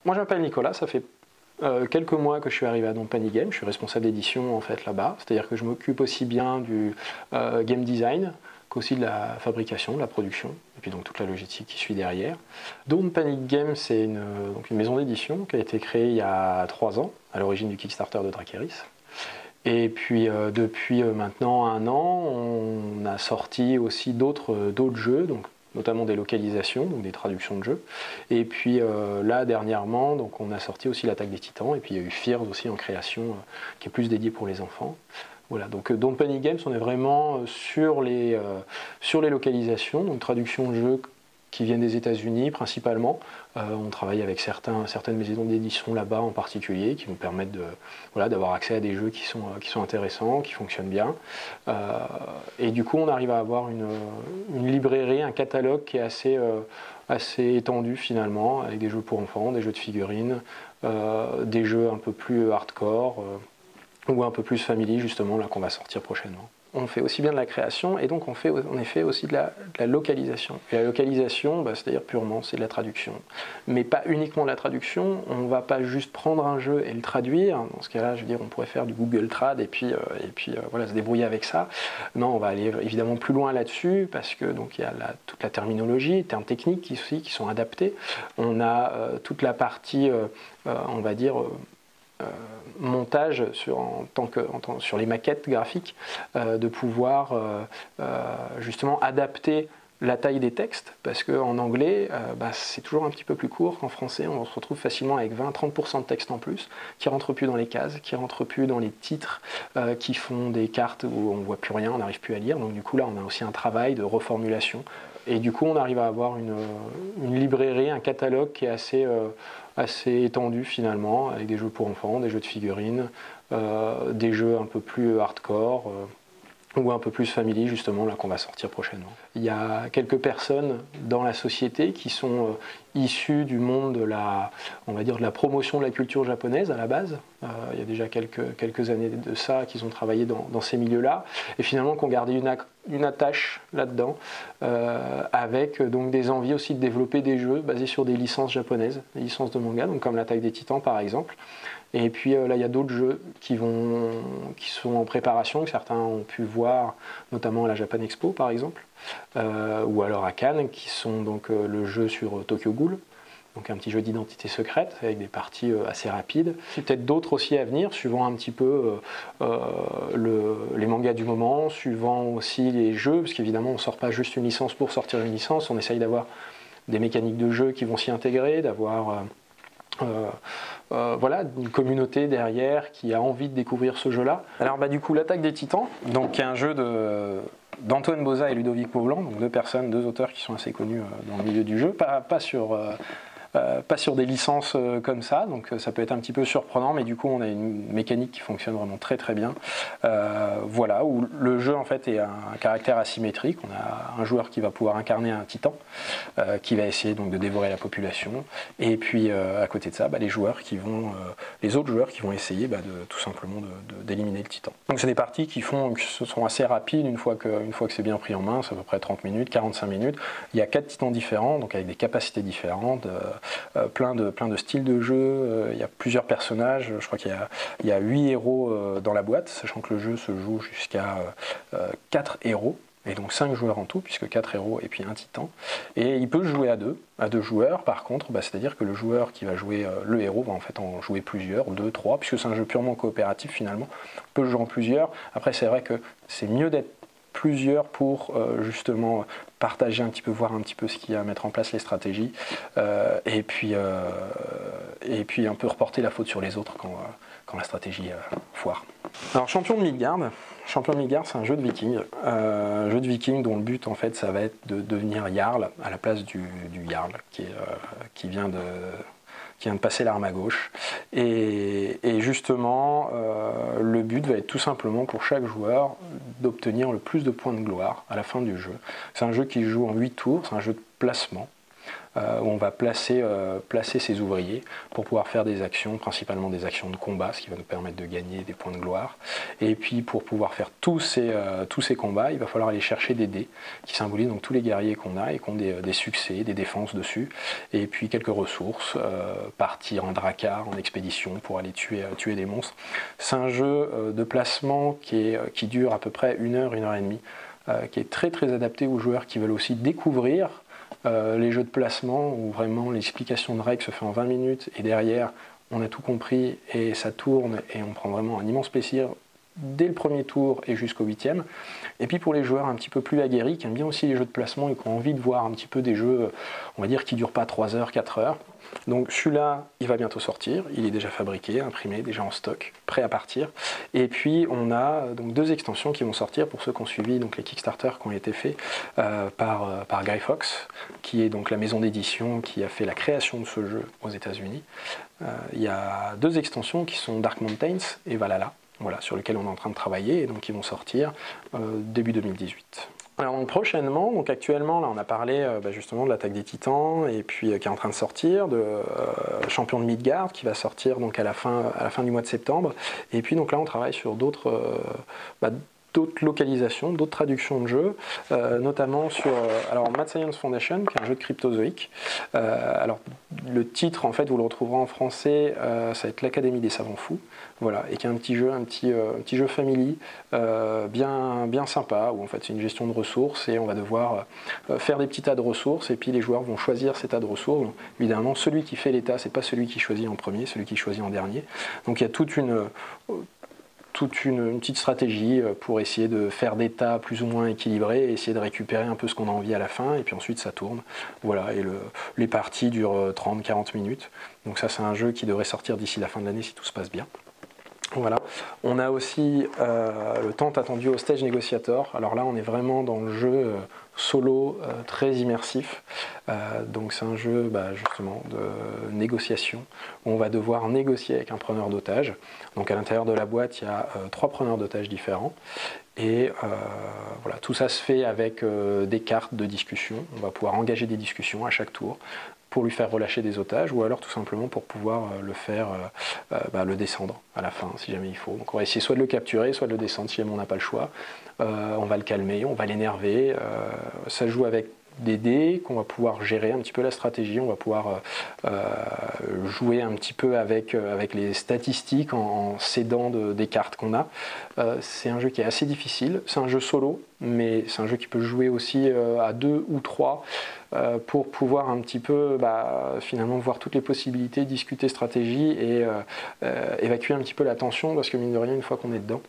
Moi je m'appelle Nicolas, ça fait quelques mois que je suis arrivé à Don't Panic Games, je suis responsable d'édition en fait là-bas, c'est-à-dire que je m'occupe aussi bien du game design qu'aussi de la fabrication, de la production, et puis donc toute la logistique qui suit derrière. Don't Panic Games, c'est une maison d'édition qui a été créée il y a 3 ans, à l'origine du Kickstarter de Drakeris. Et puis depuis maintenant 1 an, on a sorti aussi d'autres jeux, donc notamment des localisations, donc des traductions de jeux. Et puis là dernièrement, donc on a sorti aussi l'Attaque des Titans, et puis il y a eu Fears aussi en création, qui est plus dédié pour les enfants. Voilà, donc Don't Panic Games, on est vraiment sur les localisations, donc traduction de jeux qui viennent des États-Unis principalement. On travaille avec certaines maisons d'édition là-bas en particulier qui nous permettent d'avoir accès à des jeux qui sont intéressants, qui fonctionnent bien. Et du coup, on arrive à avoir une librairie, un catalogue qui est assez étendu finalement, avec des jeux pour enfants, des jeux de figurines, des jeux un peu plus hardcore ou un peu plus family justement, là qu'on va sortir prochainement. On fait aussi bien de la création et donc on fait aussi de la localisation. Et la localisation, c'est-à-dire purement, c'est de la traduction. Mais pas uniquement de la traduction, on ne va pas juste prendre un jeu et le traduire. Dans ce cas-là, je veux dire, on pourrait faire du Google Trad et puis voilà, se débrouiller avec ça. Non, on va aller évidemment plus loin là-dessus parce que donc il y a toute la terminologie, les termes techniques qui sont adaptés. On a toute la partie, on va dire, montage sur les maquettes graphiques, de pouvoir justement adapter la taille des textes, parce qu'en anglais, c'est toujours un petit peu plus court qu'en français. On se retrouve facilement avec 20-30% de texte en plus, qui ne rentrent plus dans les cases, qui ne rentrent plus dans les titres, qui font des cartes où on ne voit plus rien, on n'arrive plus à lire. Donc du coup là, on a aussi un travail de reformulation. Et du coup, on arrive à avoir une librairie, un catalogue qui est assez étendu finalement, avec des jeux pour enfants, des jeux de figurines, des jeux un peu plus hardcore, ou un peu plus family justement, là qu'on va sortir prochainement. Il y a quelques personnes dans la société qui sont issues du monde on va dire de la promotion de la culture japonaise à la base. Il y a déjà quelques années de ça qu'ils ont travaillé dans ces milieux-là, et finalement qui ont gardé une attache là-dedans, avec donc des envies aussi de développer des jeux basés sur des licences japonaises, des licences de manga, donc comme l'Attaque des Titans par exemple. Et puis là, il y a d'autres jeux qui sont en préparation, que certains ont pu voir, notamment à la Japan Expo par exemple, ou alors à Cannes, qui sont donc le jeu sur Tokyo Ghoul, donc un petit jeu d'identité secrète avec des parties assez rapides. Peut-être d'autres aussi à venir, suivant un petit peu les mangas du moment, suivant aussi les jeux, parce qu'évidemment on ne sort pas juste une licence pour sortir une licence, on essaye d'avoir des mécaniques de jeu qui vont s'y intégrer, d'avoir voilà, une communauté derrière qui a envie de découvrir ce jeu-là. Alors du coup, l'Attaque des Titans, donc qui est un jeu d'Antoine Boza et Ludovic Pauvlan, donc deux auteurs qui sont assez connus dans le milieu du jeu, pas sur des licences comme ça, donc ça peut être un petit peu surprenant, mais du coup on a une mécanique qui fonctionne vraiment très très bien. Voilà, où le jeu en fait est un caractère asymétrique. On a un joueur qui va pouvoir incarner un titan, qui va essayer donc de dévorer la population, et puis à côté de ça, les autres joueurs qui vont essayer tout simplement d'éliminer le titan. Donc c'est des parties qui sont assez rapides une fois que c'est bien pris en main, c'est à peu près 30 minutes, 45 minutes. Il y a 4 titans différents, donc avec des capacités différentes, plein de styles de jeu, il y a plusieurs personnages, je crois qu'il y a 8 héros dans la boîte, sachant que le jeu se joue jusqu'à 4 héros, et donc 5 joueurs en tout, puisque 4 héros et puis un titan. Et il peut jouer à deux joueurs, par contre, c'est-à-dire que le joueur qui va jouer le héros va en fait en jouer plusieurs, 2, 3, puisque c'est un jeu purement coopératif finalement, on peut jouer en plusieurs. Après c'est vrai que c'est mieux d'être plusieurs pour justement partager un petit peu, voir un petit peu ce qu'il y a à mettre en place, les stratégies, et puis un peu reporter la faute sur les autres quand la stratégie foire. Alors Champion de Midgard, c'est un jeu de viking, dont le but en fait ça va être de devenir Jarl à la place du Jarl qui vient de passer l'arme à gauche, et justement le but va être tout simplement pour chaque joueur d'obtenir le plus de points de gloire à la fin du jeu. C'est un jeu qui joue en 8 tours, c'est un jeu de placement, où on va placer ses ouvriers pour pouvoir faire des actions, principalement des actions de combat, ce qui va nous permettre de gagner des points de gloire. Et puis pour pouvoir faire tous ces combats, il va falloir aller chercher des dés qui symbolisent donc tous les guerriers qu'on a et qui ont des succès, des défenses dessus, et puis quelques ressources, partir en dracar, en expédition pour aller tuer des monstres. C'est un jeu de placement qui dure à peu près 1 heure, 1 heure et demie, qui est très très adapté aux joueurs qui veulent aussi découvrir les jeux de placement où vraiment l'explication de règles se fait en 20 minutes et derrière on a tout compris et ça tourne et on prend vraiment un immense plaisir dès le premier tour et jusqu'au 8e. Et puis pour les joueurs un petit peu plus aguerris qui aiment bien aussi les jeux de placement et qui ont envie de voir un petit peu des jeux, on va dire, qui ne durent pas 3 heures, 4 heures. Donc celui-là, il va bientôt sortir, il est déjà fabriqué, imprimé, déjà en stock, prêt à partir. Et puis on a donc 2 extensions qui vont sortir pour ceux qui ont suivi donc, les Kickstarter qui ont été faits par Guy Fawkes, qui est donc la maison d'édition qui a fait la création de ce jeu aux États-Unis. Il y a 2 extensions qui sont Dark Mountains et Valhalla. Voilà, sur lequel on est en train de travailler et donc qui vont sortir début 2018. Alors donc, prochainement, donc actuellement là on a parlé justement de l'Attaque des Titans et puis qui est en train de sortir, de Champion de Midgard qui va sortir donc à la fin du mois de septembre, et puis donc là on travaille sur d'autres localisations, d'autres traductions de jeux, notamment sur Mad Science Foundation, qui est un jeu de cryptozoïque. Alors le titre en fait vous le retrouverez en français, ça va être l'Académie des Savants Fous, voilà, et qui est un petit jeu family bien sympa où en fait c'est une gestion de ressources et on va devoir faire des petits tas de ressources et puis les joueurs vont choisir ces tas de ressources. Donc, évidemment celui qui fait les tas, c'est pas celui qui choisit en premier, celui qui choisit en dernier. Donc il y a toute une petite stratégie pour essayer de faire des tas plus ou moins équilibrés et essayer de récupérer un peu ce qu'on a envie à la fin et puis ensuite ça tourne. Voilà, et les parties durent 30-40 minutes. Donc ça c'est un jeu qui devrait sortir d'ici la fin de l'année si tout se passe bien. Voilà. On a aussi le tant attendu Hostage Negotiator. Alors là on est vraiment dans le jeu solo très immersif. Donc c'est un jeu justement de négociation où on va devoir négocier avec un preneur d'otages. Donc à l'intérieur de la boîte il y a 3 preneurs d'otages différents. Et voilà, tout ça se fait avec des cartes de discussion. On va pouvoir engager des discussions à chaque tour pour lui faire relâcher des otages ou alors tout simplement pour pouvoir le descendre à la fin si jamais il faut. Donc on va essayer soit de le capturer, soit de le descendre si jamais on n'a pas le choix. On va le calmer, on va l'énerver. Ça joue avec des dés qu'on va pouvoir gérer un petit peu la stratégie, on va pouvoir jouer un petit peu avec les statistiques en s'aidant des cartes qu'on a. C'est un jeu qui est assez difficile, c'est un jeu solo, mais c'est un jeu qui peut jouer aussi à 2 ou 3 pour pouvoir un petit peu finalement voir toutes les possibilités, discuter stratégie et évacuer un petit peu la tension parce que mine de rien une fois qu'on est dedans,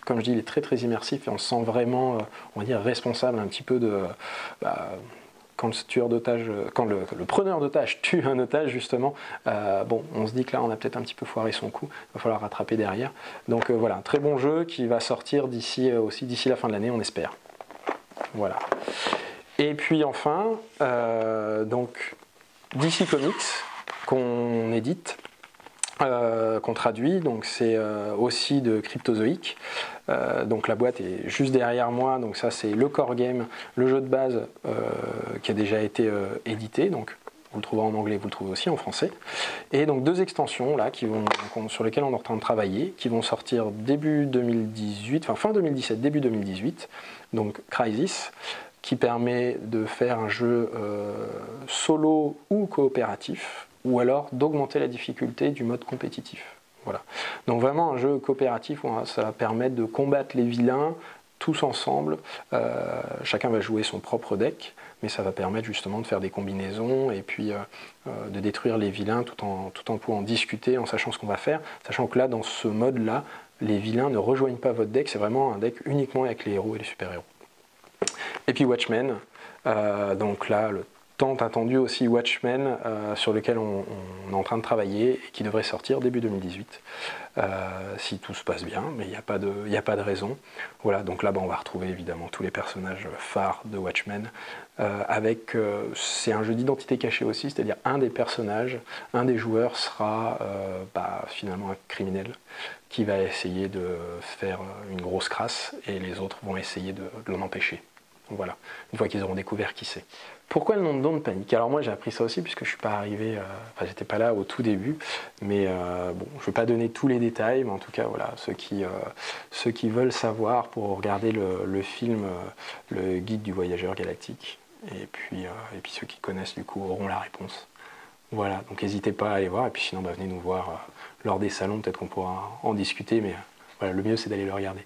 comme je dis, il est très très immersif et on se sent vraiment, on va dire, responsable un petit peu de quand le preneur d'otage tue un otage justement. On se dit que là on a peut-être un petit peu foiré son coup, il va falloir rattraper derrière. Donc voilà, un très bon jeu qui va sortir d'ici la fin de l'année, on espère. Voilà. Et puis enfin, donc DC Comics qu'on édite. Qu'on traduit, donc c'est aussi de cryptozoïque. Donc la boîte est juste derrière moi, donc ça c'est le core game, le jeu de base qui a déjà été édité, donc vous le trouverez en anglais, vous le trouvez aussi en français. Et donc 2 extensions là sur lesquelles on est en train de travailler, qui vont sortir début 2018, fin 2017, début 2018, donc Crysis, qui permet de faire un jeu solo ou coopératif, ou alors d'augmenter la difficulté du mode compétitif. Voilà. Donc vraiment un jeu coopératif où ça va permettre de combattre les vilains tous ensemble. Chacun va jouer son propre deck, mais ça va permettre justement de faire des combinaisons et puis de détruire les vilains tout en pouvant discuter, en sachant ce qu'on va faire, sachant que là, dans ce mode-là, les vilains ne rejoignent pas votre deck, c'est vraiment un deck uniquement avec les héros et les super-héros. Et puis Watchmen, donc là, le tant attendu aussi Watchmen, sur lequel on est en train de travailler et qui devrait sortir début 2018, si tout se passe bien, mais il n'y a pas de raison. Voilà, donc là on va retrouver évidemment tous les personnages phares de Watchmen, c'est un jeu d'identité cachée aussi, c'est-à-dire un des personnages, un des joueurs sera finalement un criminel qui va essayer de faire une grosse crasse et les autres vont essayer de l'en empêcher. Voilà, une fois qu'ils auront découvert qui c'est. Pourquoi le nom de Don't Panic? Alors moi j'ai appris ça aussi puisque je suis pas arrivé, enfin j'étais pas là au tout début, mais bon, je vais pas donner tous les détails, mais en tout cas voilà, ceux qui veulent savoir pour regarder le film, le guide du voyageur galactique, et puis ceux qui connaissent du coup auront la réponse. Voilà, donc n'hésitez pas à aller voir, et puis sinon bah, venez nous voir lors des salons, peut-être qu'on pourra en discuter, mais voilà, le mieux c'est d'aller le regarder.